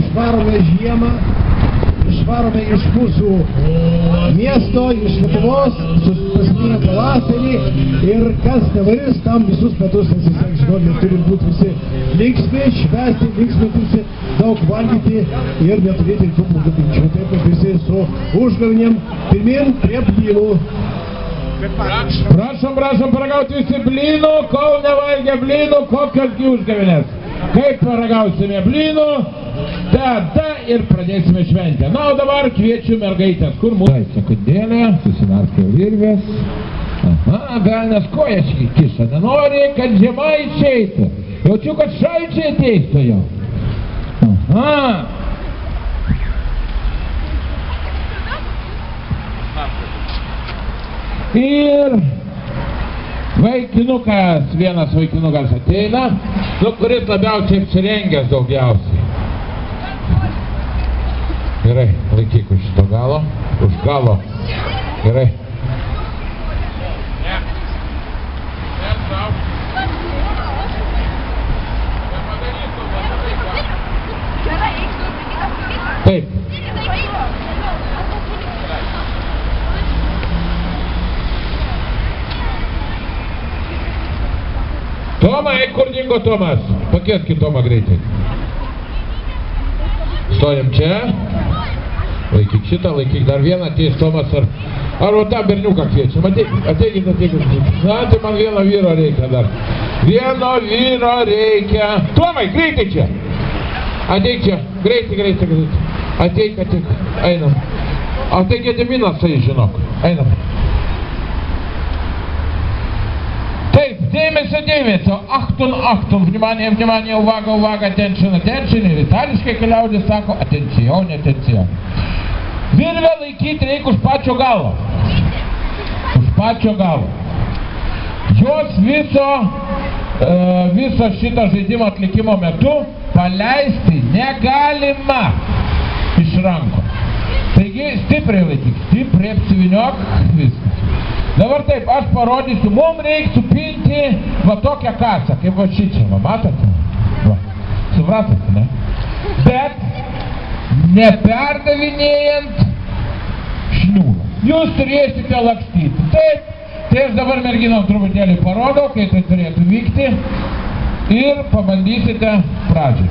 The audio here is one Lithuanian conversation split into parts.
išvarome žiemą, išvarome iš mūsų miesto, iš Lietuvos, paskutinį pavasarį ir kas nevarys, tam visus metus nesiseks, žinoma, turim būti visi linksmi, švęsti, linksminti, daug valgyti ir neturėti tų minčių, taip kad visi su užgavėnėm pirmin prie blynų. Prašom paragauti visi blynų, kol nevalgė blynų, kokios gi užgavėnės. Kaip paragausime blynų, tada ir pradėsime šventę. Na, o dabar kviečiu mergaitės, kur mūsų sekundėlė, susinarskė virvės. Aha, velnės kojas kiša, nenori, kad žiema išeitų. Jaučiu, kad šalčiai ateistų jau. Aha. Ir vaikinukas, vienas vaikinukas ateina, kuris labiausiai apsirengęs daugiausiai. Gerai, laikyk už šito galo, už galo. Gerai. Taip. Tomai, kur dingo Tomas? Pakvieskit Tomą greitai. Stojam čia. Laikyk šitą, laikyk dar vieną, ateis Tomas ar va tą berniuką kviečiam. Ateikit. Na, tai man vieno vyro reikia dar. Vieno vyro reikia. Tomai, greitai čia. Ateik čia, greitai. Ateik. Einam. O tai Gediminas, tai žinok. Einam. Taip, dėmesio. Achtung, внимание, увага, attention. Ir itališkai keliaudis sako, attenzione. Virvę laikyti reikia už pačio galo. Jos viso šito žaidimo atlikimo metu paleisti negalima iš ranko. Taigi stipriai laikyk, stipriai apsiviniok viskas. Dabar taip, aš parodysiu, mums reikia supinti va tokią kasą, kaip va šičia, va matote? Va, supratote, ne? Bet neperdavinėjant šniūrą. Jūs turėsite lakstyti. Taip, tai aš dabar merginom truputėlį parodau, kai tai turėtų vykti ir pabandysite pradžiai.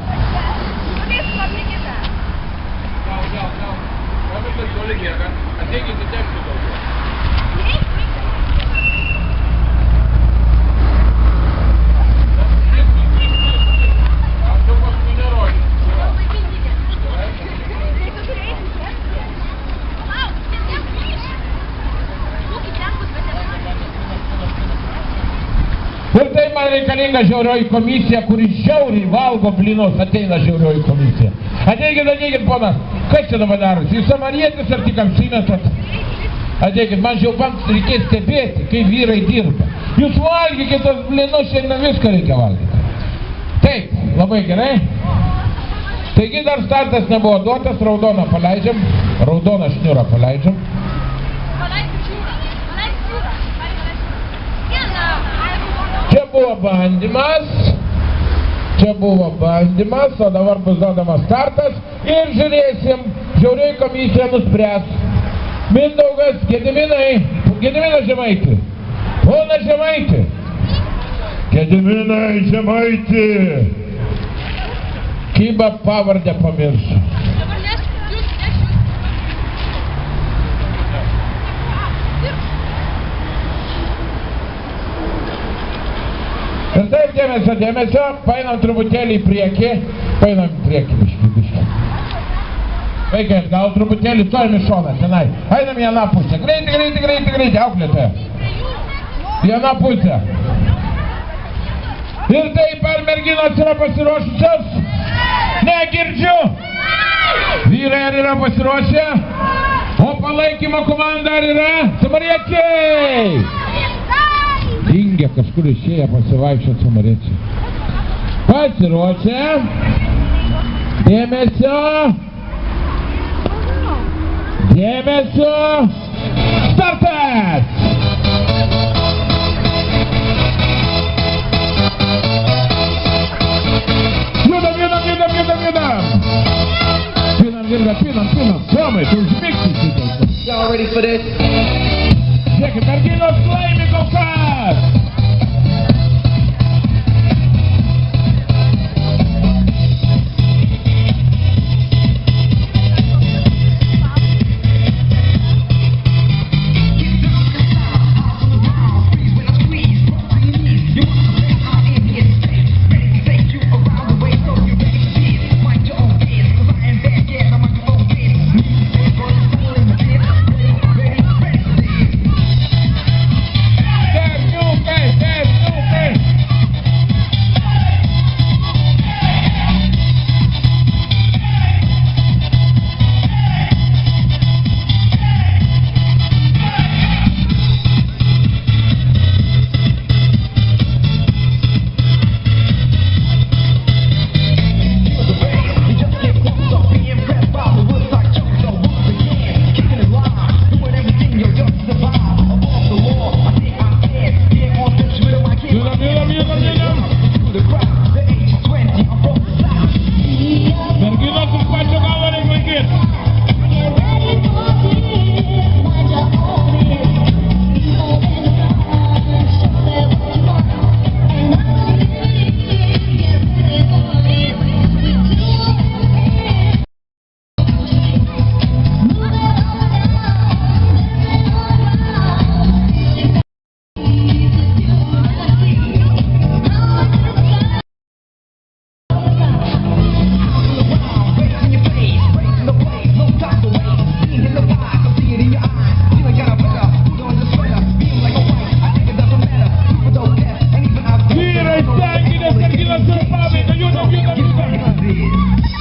Ir tai man reikalinga žiaurioji komisija, kuris žiauriai valgo blynus, ateina žiaurioji komisija. Ateikit, ponas, kas čia dabar darosi? Jūs samarietis ar tik apsimetat? Ateikit, man reikės stebėti, kaip vyrai dirba. Jūs valgykit tos blynus, šiandien viską reikia valgyti. Taip, labai gerai. Taigi dar startas nebuvo duotas, raudoną paleidžiam, raudoną šniūrą paleidžiam. Čia buvo bandymas, o dabar bus duodamas startas ir žiūrėsim, žiauriai komisija nuspręs. Mindaugas, Gediminas Žemaitį. Pona Žemaitį. Gediminai Žemaitį. Kyba pavardę pamiršo. Ir taip, dėmesio, painam truputėlį į priekį, biški. Vaikai, gal truputėlį stojam į šoną, tenai. Einam į vieną pusę, greitai, auklėtoja. Į vieną pusę. Ir taip, ar merginos yra pasiruošusios? Negirdžiu. Vyrai ar yra pasiruošę? O palaikymo komanda ar yra? Samariečiai! Dingė kažkur išėję pasivaikščiot samariečiai. Pasiruošę. Dėmesio. Startas! Judam! pinam. Tomai, tu užmigsi šitą. Y'all ready for this? Žiūrėkit, merginos laimi kol kas.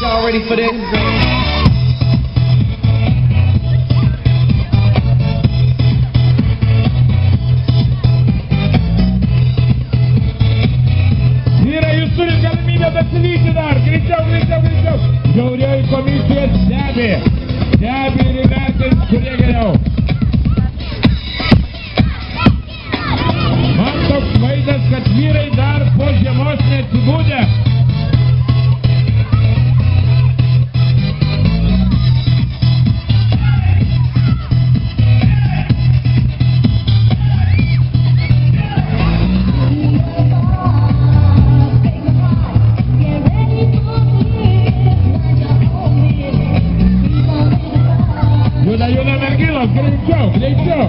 Y'all ready for this? Vyrai, jūs turit galimybę atsivyti dar. Greičiau. Žiaurioji komisija stebi ir įvertins, kurie geriau. Man toks vaizdas, kad vyrai dar po žiemos neatsibūdė. Juda merginos, greičiau.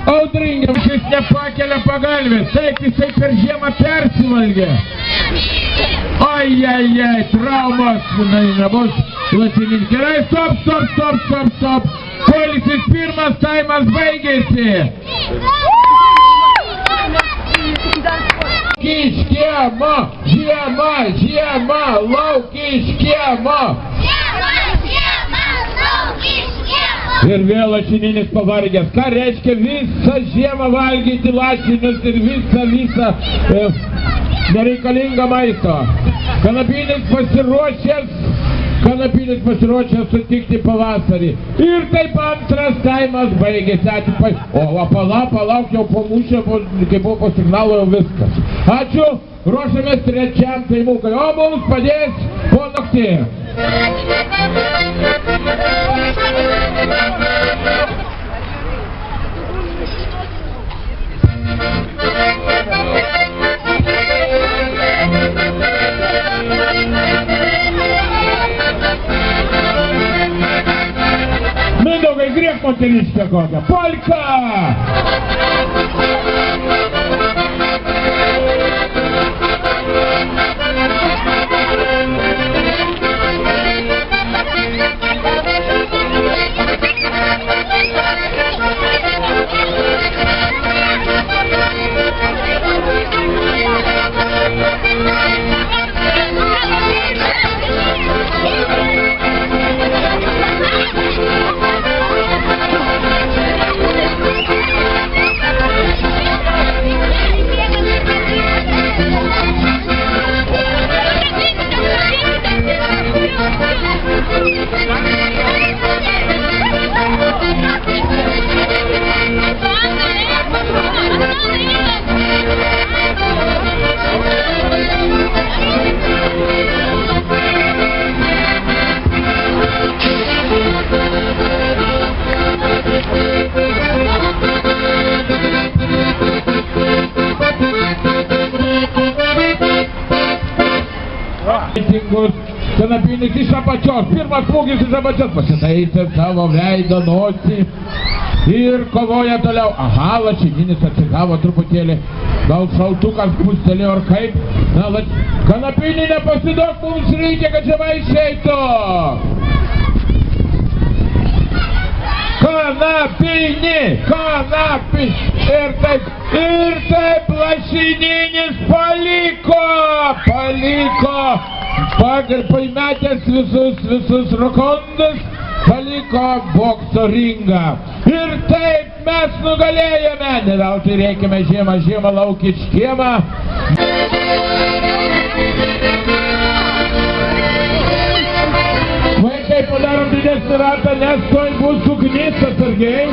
Audringiam šis nepakelia pagalvės, taip jisai per žiemą persivalgė. Ai, traumos, nebus lašinys. Gerai, stop. Polisis pirmas taimas baigėsi. Žiema, laukiškiemo. Ir vėl lašininis pavargęs. Ką reiškia visą žiemą valgyti lašinius ir visą nereikalingą maisto? Kanapinis pasiruošęs sutikti pavasarį. Ir taip antras taimas baigėsi. O, palauk, jau po mūšio, kai buvo po signalo, jau viskas. Ačiū, ruošiamės trečiam taimukai. O mums padės po naktį. Mindaugai, griek moteriškę kokią. Polka! Thank you. Tingus kanapinis iš apačios, pirmas smūgis iš apačios, pasitaisė savo veido nosį ir kovoja toliau. Aha, Lašininis atsigavo truputėlį, gal šaltukas pustelėjo ar kaip. Na, Kanapinį nepasiduok, mums reikia, kad žemai išeitų. Kanapinį! Ir taip Lašininis paliko, pametęs visus rakondus, paliko bokso ringą. Ir taip mes nugalėjome, ne veltui reikime žiemą lauk iš kiemą. Vaikai, padarom didesnį ratą, nes tuoj bus ugnis, atsargiai.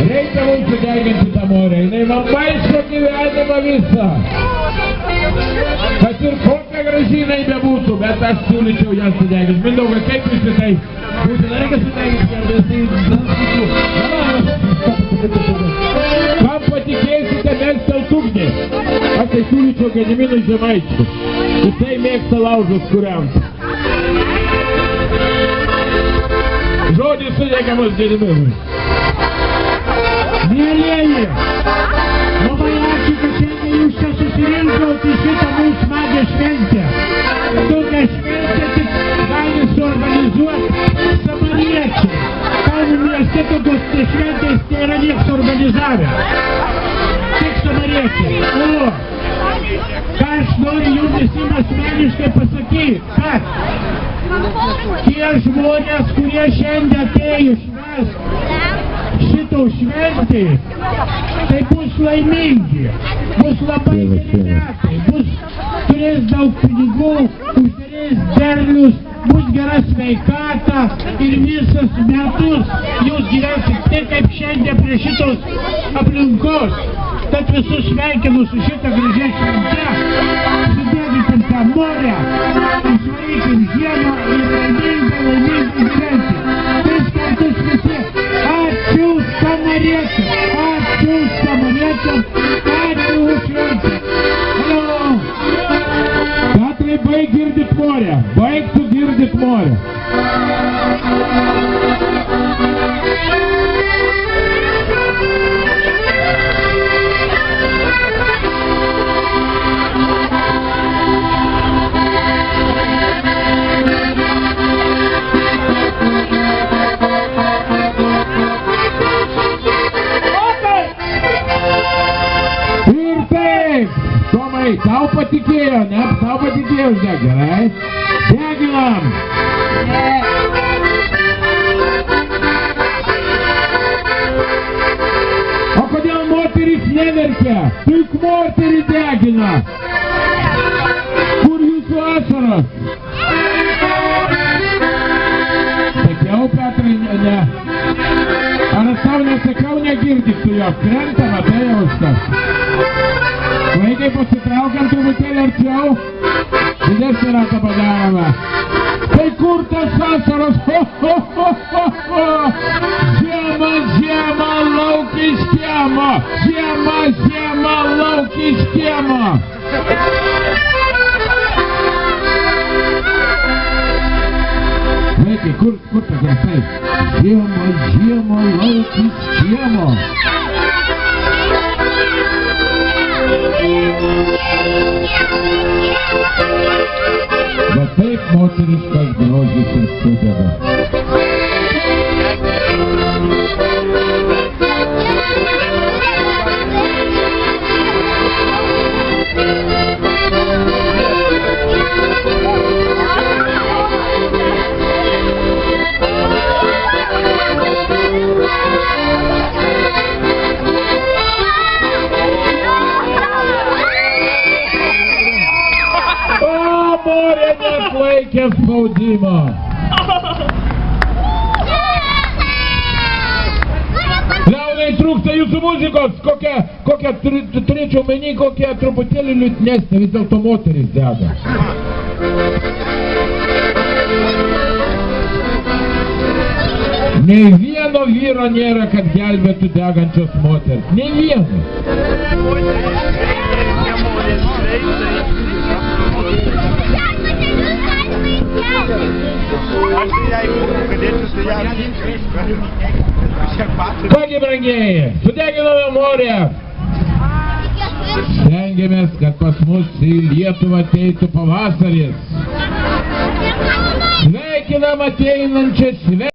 Reikia mums sudeginti tą morę, jinai man maišo gyvenimą visą. Kad ir kokia graži jinai bebūtų, bet aš siūlyčiau ją sudeginti. Mindaugai, kaip jūs į tai? Būtina reikia sudeginti, kam patikėsite melstel ugnį? Aš tai siūlyčiau Gediminui Žemaičiui. Jisai mėgsta laužus kuriams. Žodis sudėgiamas Gediminui. Mielieji, labai ačiū, kad šiandien jūs čia susirinkot į šitą mums smagę šventę. Tokią šventę tik gali suorganizuoti samariečiai. Kaimo mieste tokios šventės nėra nieks organizavę. Tik samariečiai. O, ką aš noriu jums visiems asmeniškai pasakyti, kad tie žmonės, kurie šiandien atėjo švęsti šito šventį, tai bus laimingi, bus labai geri metai, turės daug pinigų, uždarės derlius, bus gera sveikata ir visas metus jūs gyvensit taip kaip šiandien prie šitos aplinkos. Tad visus sveikinu su šitą gražią šventę, sudėdykim tą morę, išvarykim žiemą ir laimingai gyventi. Tris kartus visi. Ačiū samariečiam, ačiū už šventę. Halo! Petrai, baig girdit morę, baig tu girdit morę. Tau patikėjo, ne? Tau patikėjo uždeg, gerai? Deginam! O kodėl moteris neverkia? Tik moterį degina! Kur jūsų ašaros? Sakiau, Petrai, ne. Ar aš tau nesakiau, negirdik tu jos? Krentama, tai jau užtas. Vaikai, pasitraukiam truputėlį arčiau, didesnį ratą padarome. Tai kur tas ašaros? Žiemą lauk iš kiemo! Žiemą lauk iš kiemo! Vaikai, kur ta garsai? Žiemą lauk iš kiemo! Va taip moteriškas grožis ir sudeda. Neatlaikė spaudimo. Leonai, trūksta jūsų muzikos, kokią turėčiau menį, kokią truputėlį liūdnesnę, vis dėlto moteris deda. Nei vieno vyro nėra, kad gelbėtų degančios moters. Nei vieno. Kągi, brangieji, sudeginome morę. Stengiamės, kad pas mus į Lietuvą ateitų pavasaris. Sveikinam ateinančią